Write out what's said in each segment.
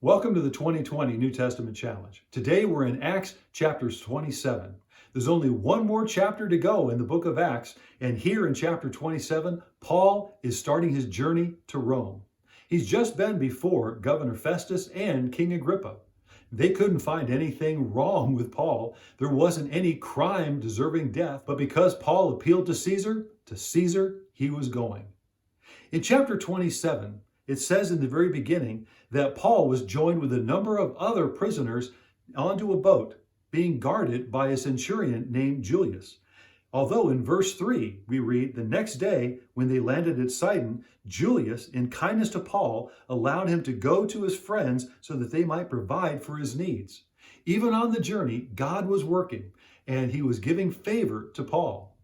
Welcome to the 2020 New Testament Challenge. Today we're in Acts chapters 27. There's only one more chapter to go in the book of Acts, and here in chapter 27, Paul is starting his journey to Rome. He's just been before Governor Festus and King Agrippa. They couldn't find anything wrong with Paul. There wasn't any crime deserving death, but because Paul appealed to Caesar he was going. In chapter 27, it says in the very beginning that Paul was joined with a number of other prisoners onto a boat being guarded by a centurion named Julius. Although in verse 3 we read, the next day when they landed at Sidon, Julius, in kindness to Paul, allowed him to go to his friends so that they might provide for his needs. Even on the journey, God was working and he was giving favor to Paul.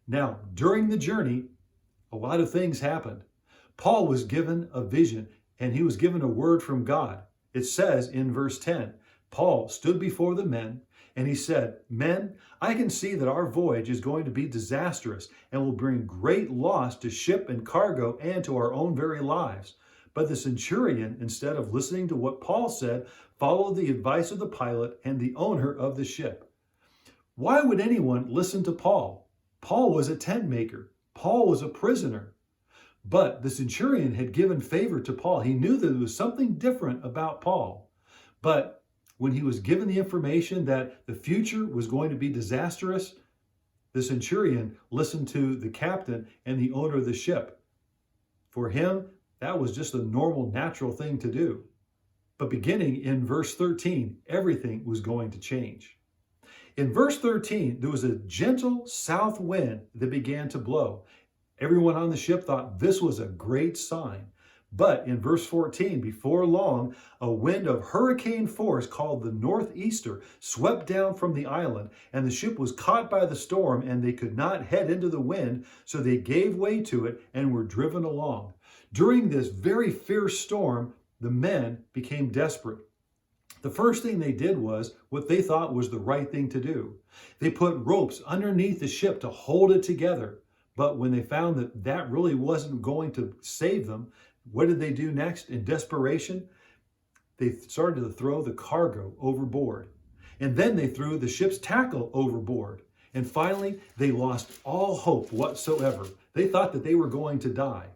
Now, during the journey, a lot of things happened. Paul was given a vision and he was given a word from God. It says in verse 10, Paul stood before the men and he said, "Men, I can see that our voyage is going to be disastrous and will bring great loss to ship and cargo and to our own very lives." But the centurion, instead of listening to what Paul said, followed the advice of the pilot and the owner of the ship. Why would anyone listen to Paul? Paul was a tent maker. Paul was a prisoner. But the centurion had given favor to Paul. He knew that there was something different about Paul. But when he was given the information that the future was going to be disastrous, the centurion listened to the captain and the owner of the ship. For him, that was just a normal, natural thing to do. But beginning in verse 13, everything was going to change. In verse 13, there was a gentle south wind that began to blow. Everyone on the ship thought this was a great sign. But in verse 14, before long, a wind of hurricane force called the northeaster swept down from the island, and the ship was caught by the storm, and they could not head into the wind, so they gave way to it and were driven along. During this very fierce storm, the men became desperate. The first thing they did was what they thought was the right thing to do. They put ropes underneath the ship to hold it together. But when they found that that really wasn't going to save them, what did they do next? In desperation, they started to throw the cargo overboard. And then they threw the ship's tackle overboard. And finally, they lost all hope whatsoever. They thought that they were going to die.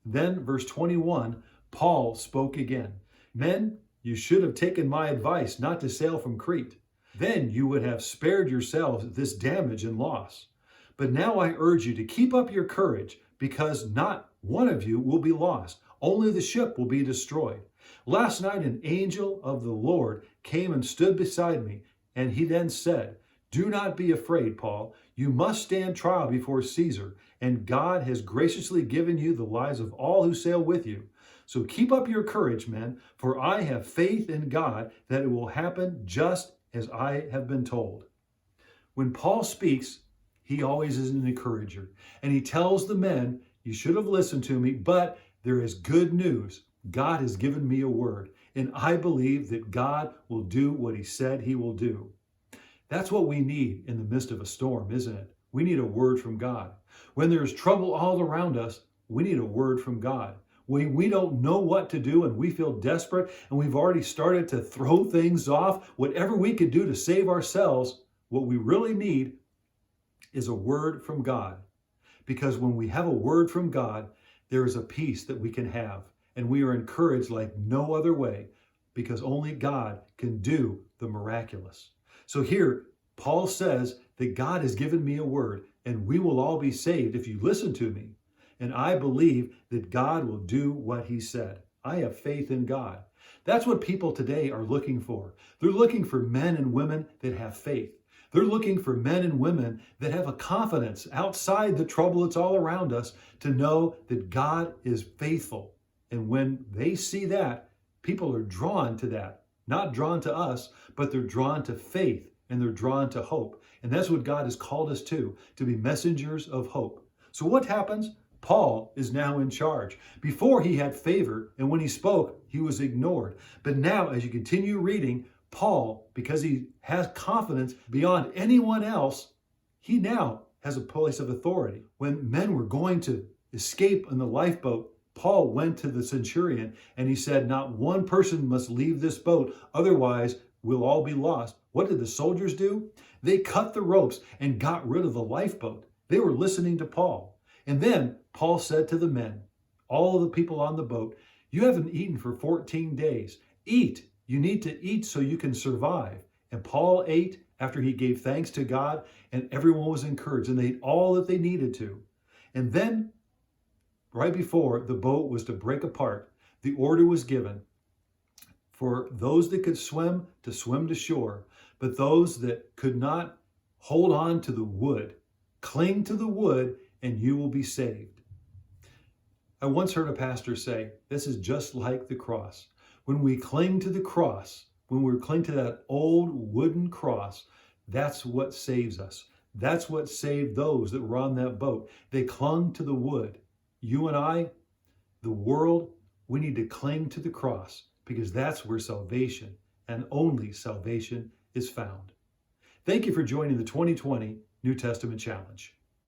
Then, verse 21, Paul spoke again. "Men, you should have taken my advice not to sail from Crete. Then you would have spared yourselves this damage and loss. But now I urge you to keep up your courage, because not one of you will be lost. Only the ship will be destroyed. Last night an angel of the Lord came and stood beside me, and he then said, 'Do not be afraid, Paul. You must stand trial before Caesar, and God has graciously given you the lives of all who sail with you. So keep up your courage, men, for I have faith in God that it will happen just as I have been told.'" When Paul speaks, he always is an encourager. And he tells the men, you should have listened to me, but there is good news. God has given me a word, and I believe that God will do what he said he will do. That's what we need in the midst of a storm, isn't it? We need a word from God. When there's trouble all around us, we need a word from God. When we don't know what to do and we feel desperate and we've already started to throw things off, whatever we could do to save ourselves, what we really need is a word from God. Because when we have a word from God, there is a peace that we can have. And we are encouraged like no other way, because only God can do the miraculous. So here, Paul says that God has given me a word, and we will all be saved if you listen to me. And I believe that God will do what he said. I have faith in God. That's what people today are looking for. They're looking for men and women that have faith. They're looking for men and women that have a confidence outside the trouble that's all around us to know that God is faithful. And when they see that, people are drawn to that. Not drawn to us, but they're drawn to faith and they're drawn to hope. And that's what God has called us to be messengers of hope. So what happens? Paul is now in charge. Before he had favor, and when he spoke, he was ignored. But now, as you continue reading, Paul, because he has confidence beyond anyone else, he now has a place of authority. When men were going to escape in the lifeboat, Paul went to the centurion and he said, not one person must leave this boat, otherwise we'll all be lost. What did the soldiers do? They cut the ropes and got rid of the lifeboat. They were listening to Paul. And then Paul said to the men, all of the people on the boat, you haven't eaten for 14 days. Eat. You need to eat so you can survive. And Paul ate after he gave thanks to God, and everyone was encouraged, and they ate all that they needed to. And then, right before the boat was to break apart, the order was given for those that could swim to shore, but those that could not, hold on to the wood. Cling to the wood, and you will be saved. I once heard a pastor say, this is just like the cross. When we cling to the cross, when we cling to that old wooden cross, that's what saves us. That's what saved those that were on that boat. They clung to the wood. You and I, the world, we need to cling to the cross because that's where salvation and only salvation is found. Thank you for joining the 2020 New Testament Challenge.